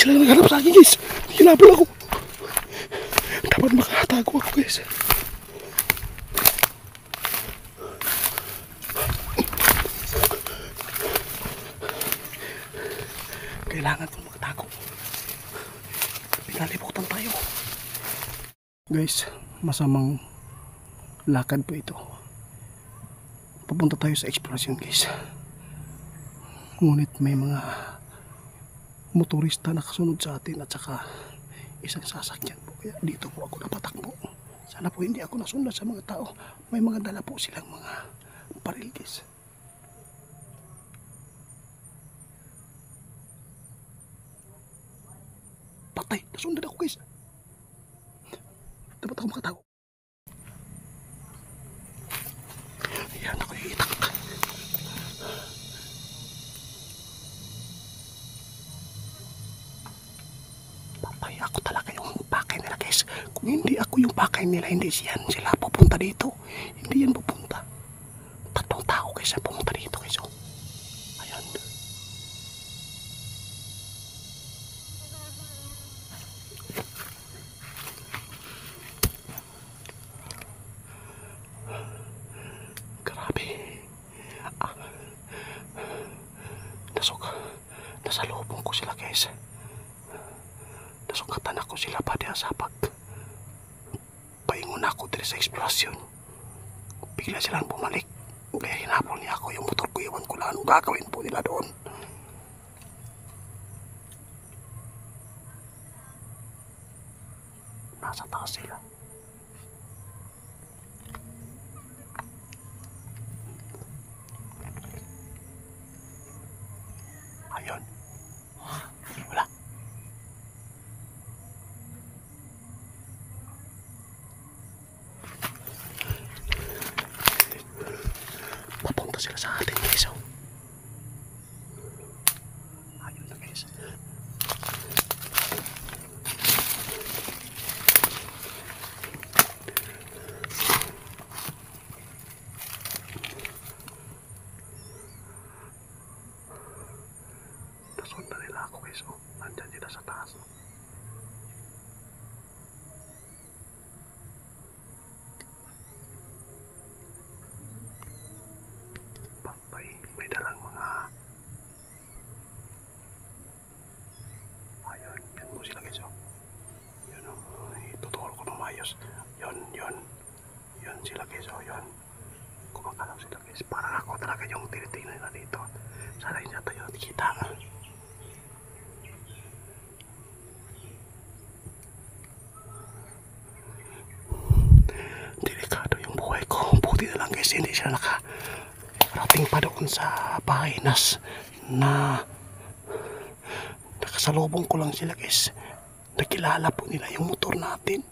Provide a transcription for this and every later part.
sila naghanap sa akin guys. Hinabol ako. Dapat makatago ako guys. Kailangan kong makatago. Pinalibutan tayo. Guys, masamang lakad po ito. Papunta tayo sa eksplorasyon guys. Ngunit may mga motorista na kasunod sa atin at saka isang sasakyan po. Kaya dito po ako napatakbo. Sana po hindi ako nasundan sa mga tao. May mga dala po silang mga baril guys. Patay, nasundan ako guys. Dapat ako makatago. Ayan ako iitak. Patay, ako talaga yung pakay nila guys. Kung hindi ako yung pakay nila, hindi siyan sila pupunta dito. Hindi yan pupunta. Tatlong tao guys ang pumunta dito guys. Oh. Ayan. Grabe. Nasalubong ko sila guys. Nasugatan ako sila pa diya sa paingon ako dito sa eksplorasyon. Bigla silang bumalik. Kaya hinapol niya ako yung motor ko. Iwan ko lang anong gagawin po nila doon. Nasa taas sila. Ayun. Wala. Papunta sila sa atin guys. Ayun na guys. Nasundan nila ako guys. Nandyan sila sa taas. May dalang mga ayun, yan mo sila guys. Yun itutuhol ko ng mayos. Yun sila guys. Yun kumakalaw sila guys. Parang ako talaga yung tinitingnan nila dito. Sana hindi natin yung nakikita. Delikado yung buhay ko. Buti na lang guys, hindi sila nakarating pa doon sa bahay na nakasalubong ko lang sila guys. Nakilala po nila yung motor natin.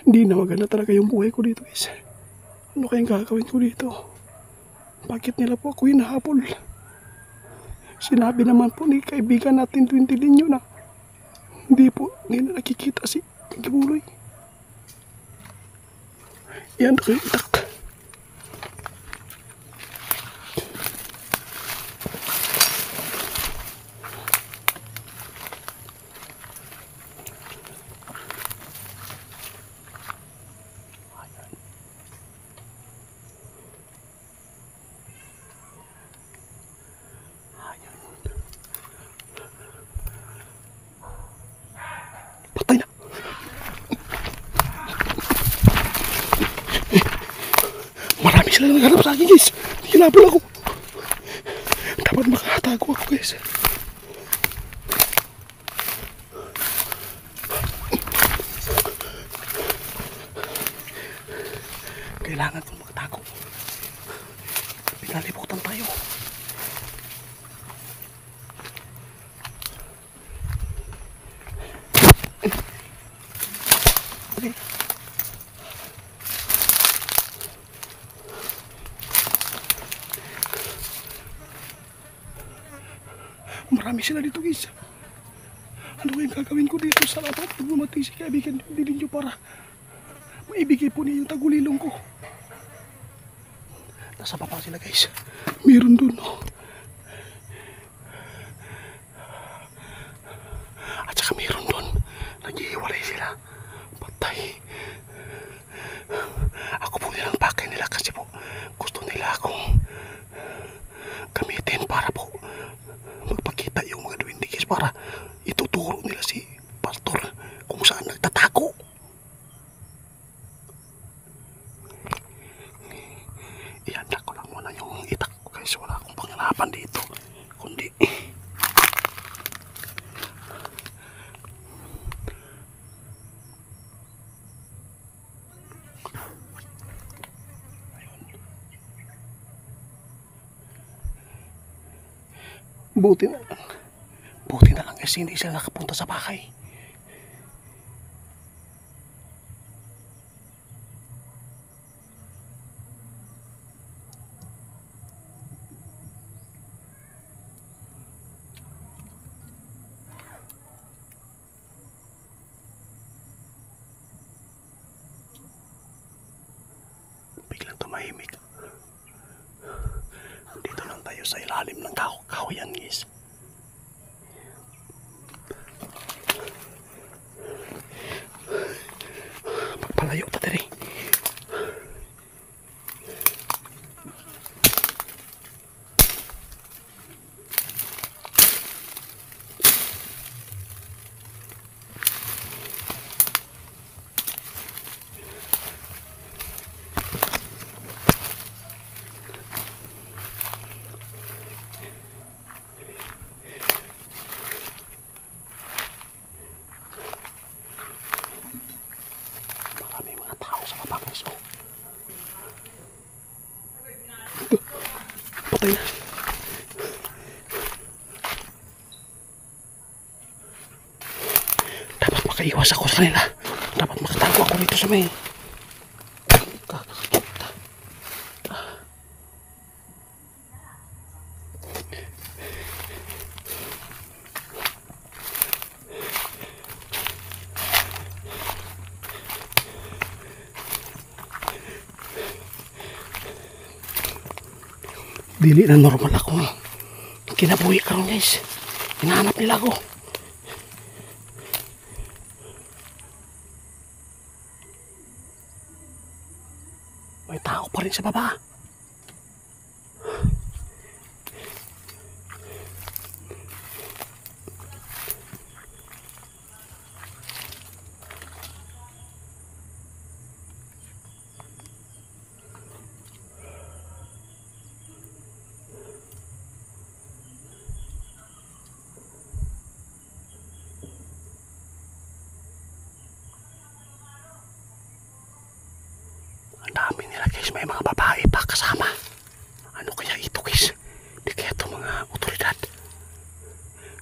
Hindi na maganda talaga yung buhay ko dito guys. Ano kayang gagawin ko dito? Bakit nila po ako hinahabol? Sinabi naman po ni kaibigan natin 20 linyo na hindi na nakikita si Gibuloy. Yan ako itak. Patay na. Marami sila naghanap sa akin guys. Hinabol ako. Dapat makatago ako guys. Kailangan kong makatago. Pinalibutan tayo. Okay. Marami sila dito guys. Ano kayong gagawin ko dito? Salamat pag bumati si kaibigan din nyo para maibigay po niya yung tagulilong ko. Nasa baba sila guys. Meron dun. guys, wala akong panglaban dito kundi buti na lang guys, hindi sila nakapunta sa bahay. Biglang tumahimik. Dito lang tayo sa ilalim ng kahoyan guys. Pagpalayo ta diri. Patay na. Dapat makaiwas ako sa kanila. Dapat makatago ako dito sa may dili na normal ako. Kinabuhi karon guys. Hinahanap nila ako. May tao pa rin sa baba. Ang dami nila guys, may mga babae pa kasama. Ano kaya ito guys? Di kaya ito mga otoridad.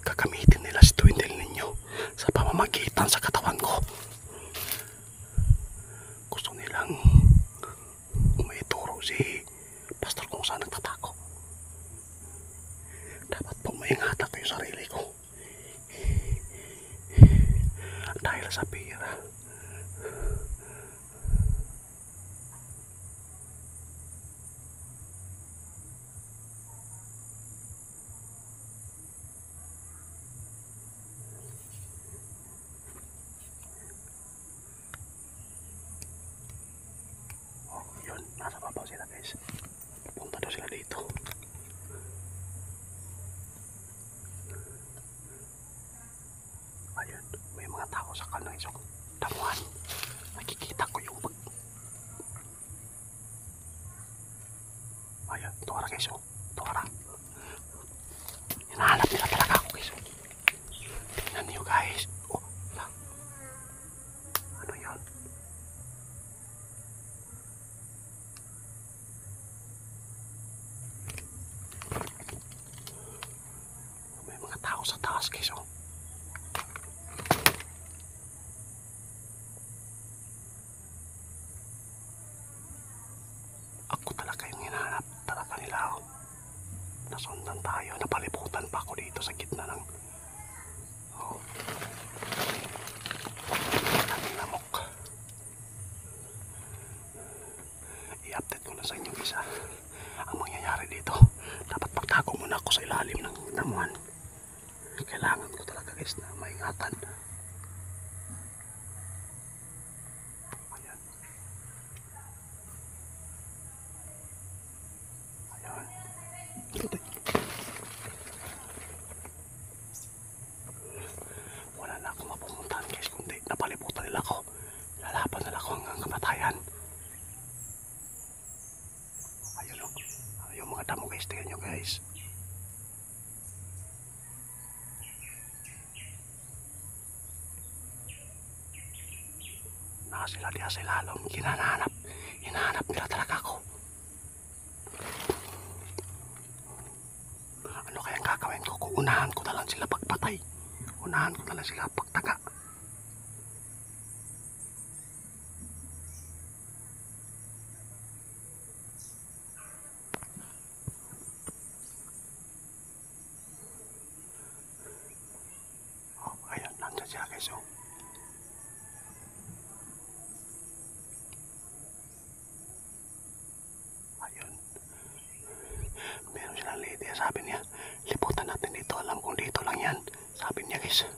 Gagamitin nila si Twindle ninyo sa pamamagitan sa katawan ko. Gusto nilang maituro si pastor kung saan nagtatago. Dapat po maingatan ko yung sarili ko. Dahil sa pira. Nasa babaw sila guys. Pupunta daw sila dito. Ayun, may mga tao sa kanang isang damuhan. Nakikita ko yung ayun, tuwara guys. Tuwara. Hinahanap nila talaga ako guys. Tingnan niyo guys. Oh, lang. Ano yun? Tao sa taas guys. Ako talaga yung hinahanap talaga nila. Nasundan tayo, napalibutan pa ako dito sa gitna ng lamok. I-update ko lang sa inyo isa ang mangyayari dito. Dapat magtago muna ako sa ilalim ng damuhan. Kailangan ko talaga guys na maingatan. Ayan. Ayan. Wala na akong mapumuntahan guys, kundi napalibutan nila ako. Lalaban nila ako hanggang kamatayan. Ayun o. Yung mga damo guys, tingnan nyo guys. guys. Sila diya sa ilalong, hinahanap nila talaga ako. Ano kayang gagawin ko kung unahan ko na lang sila pagpatay, unahan ko na lang sila pagtaga? Oh, ayun, nandyan sila guys. Oh. Meron silang lady, sabi niya liputan natin dito, alam kong dito lang yan, sabi niya guys.